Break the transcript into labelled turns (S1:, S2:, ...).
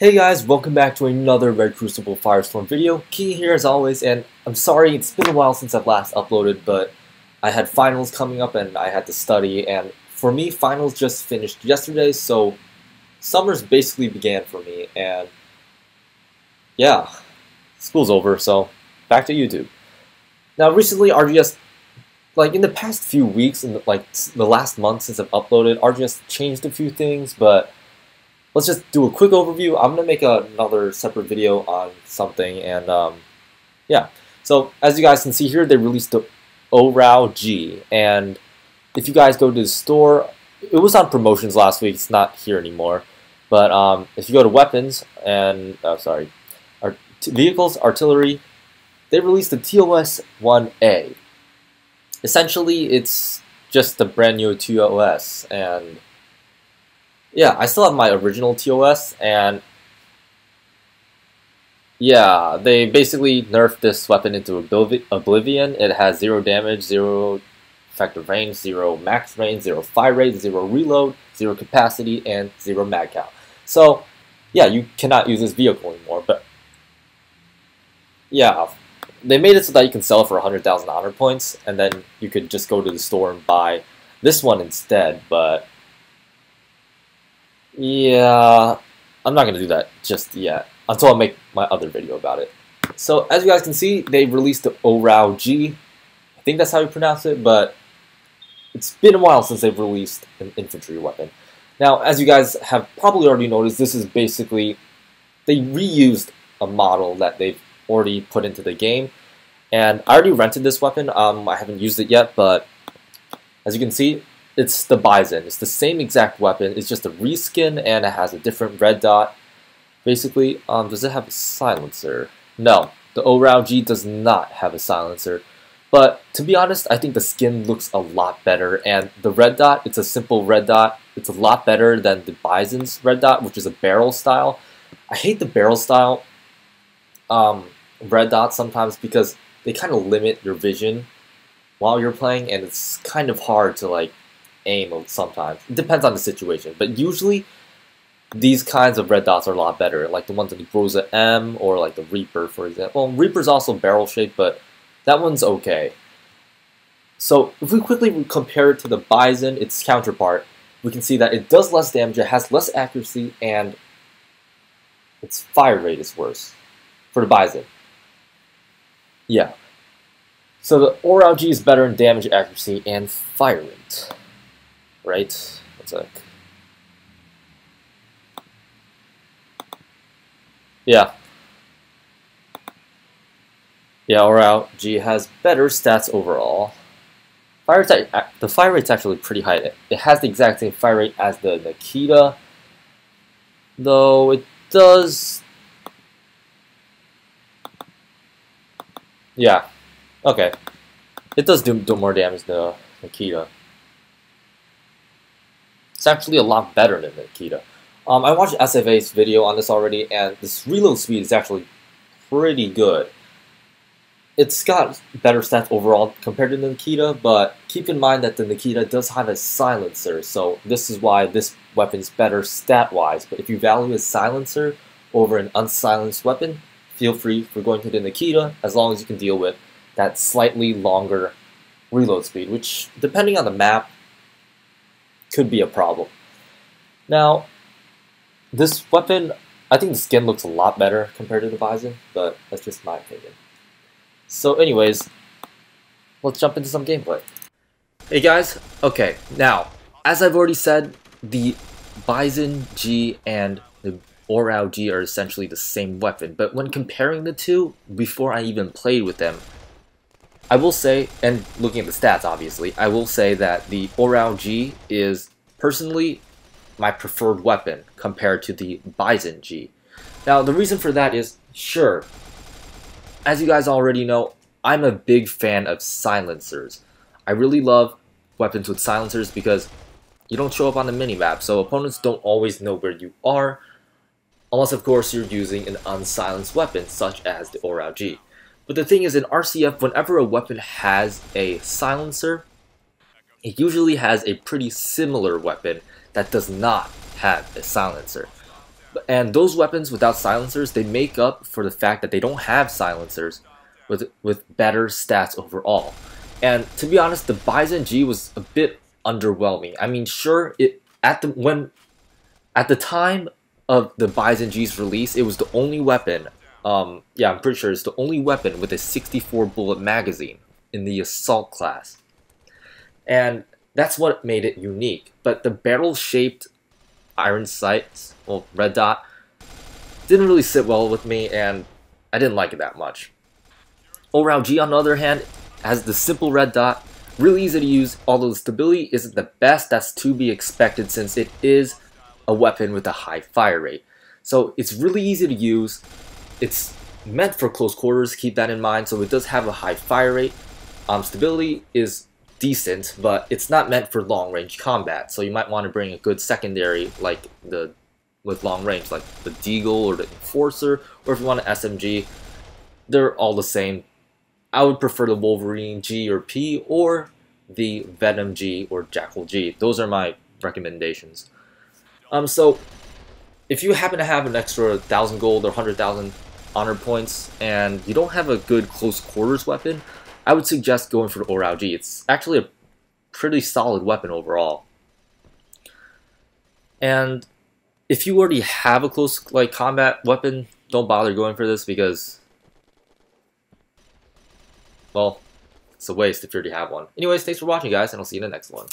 S1: Hey guys, welcome back to another Red Crucible Firestorm video. Key here as always, and I'm sorry it's been a while since I've last uploaded, but I had finals coming up and I had to study, and for me finals just finished yesterday, so summer's basically began for me, and yeah, school's over, so back to YouTube. Now recently RGS, like in the past few weeks, in the last month since I've uploaded, RGS changed a few things, but let's just do a quick overview. I'm going to make another separate video on something, and yeah. So as you guys can see here, they released the Orao G, and if you guys go to the store, it was on promotions last week, it's not here anymore, but if you go to weapons and, vehicles, artillery, they released the TOS 1A. Essentially, it's just a brand new TOS, and yeah, I still have my original TOS, and yeah, they basically nerfed this weapon into oblivion. It has 0 damage, 0 effective range, 0 max range, 0 fire rate, 0 reload, 0 capacity, and 0 mag count. So yeah, you cannot use this vehicle anymore, but yeah, they made it so that you can sell it for 100,000 honor points, and then you could just go to the store and buy this one instead, but yeah, I'm not going to do that just yet, until I make my other video about it. So, as you guys can see, they released the Orao G. I think that's how you pronounce it, but it's been a while since they've released an infantry weapon. Now, as you guys have probably already noticed, this is basically, they reused a model that they've already put into the game. And I already rented this weapon, I haven't used it yet, but as you can see, it's the Bison. It's the same exact weapon. It's just a reskin, and it has a different red dot. Basically, does it have a silencer? No, the Orao G does not have a silencer. But to be honest, I think the skin looks a lot better. And the red dot, it's a simple red dot. It's a lot better than the Bison's red dot, which is a barrel style. I hate the barrel style red dots sometimes because they kind of limit your vision while you're playing, and it's kind of hard to like aim sometimes. It depends on the situation, but usually these kinds of red dots are a lot better, like the ones in the Groza M or like the Reaper, for example. Well, Reaper's also barrel shaped, but that one's okay. So if we quickly compare it to the Bison, its counterpart, we can see that it does less damage, it has less accuracy, and its fire rate is worse for the Bison. Yeah. So the Orao G is better in damage, accuracy, and fire rate. Right? One sec. Yeah. Yeah, Orao G has better stats overall. The fire rate's actually pretty high. It has the exact same fire rate as the Nikita, though it does. Yeah. Okay. It does do more damage than the Nikita. It's actually a lot better than the Nikita. I watched SFA's video on this already, and this reload speed is actually pretty good. It's got better stats overall compared to the Nikita, but keep in mind that the Nikita does have a silencer, so this is why this weapon's better stat-wise. But if you value a silencer over an unsilenced weapon, feel free for going to the Nikita, as long as you can deal with that slightly longer reload speed, which, depending on the map, could be a problem. Now, this weapon, I think the skin looks a lot better compared to the Bison, but that's just my opinion. So anyways, let's jump into some gameplay. Hey guys, okay, now, as I've already said, the Bison G and the Orao G are essentially the same weapon, but when comparing the two, before I even played with them, I will say, and looking at the stats obviously, I will say that the Orao G is personally my preferred weapon compared to the Bison G. Now the reason for that is, sure, as you guys already know, I'm a big fan of silencers. I really love weapons with silencers because you don't show up on the minimap, so opponents don't always know where you are, unless of course you're using an unsilenced weapon such as the Orao G. But the thing is, in RCF, whenever a weapon has a silencer, it usually has a pretty similar weapon that does not have a silencer. And those weapons without silencers, they make up for the fact that they don't have silencers with better stats overall. And to be honest, the Bison G was a bit underwhelming. I mean, sure, at the time of the Bison G's release, it was the only weapon. Yeah, I'm pretty sure it's the only weapon with a 64 bullet magazine in the assault class, and that's what made it unique. But the barrel-shaped iron sights, well, red dot, didn't really sit well with me, and I didn't like it that much. Orao G, on the other hand, has the simple red dot, really easy to use, although the stability isn't the best. That's to be expected since it is a weapon with a high fire rate. So it's really easy to use. It's meant for close quarters, keep that in mind, so it does have a high fire rate. Stability is decent, but it's not meant for long range combat, so you might want to bring a good secondary with long range, like the Deagle or the Enforcer, or if you want an SMG, they're all the same. I would prefer the Wolverine G or P, or the Venom G or Jackal G. Those are my recommendations. So if you happen to have an extra 1,000 gold or 100,000 honor points and you don't have a good close quarters weapon, I would suggest going for the Orao G. It's actually a pretty solid weapon overall. And if you already have a close combat weapon, don't bother going for this because, well, it's a waste if you already have one. Anyways, thanks for watching, guys, and I'll see you in the next one.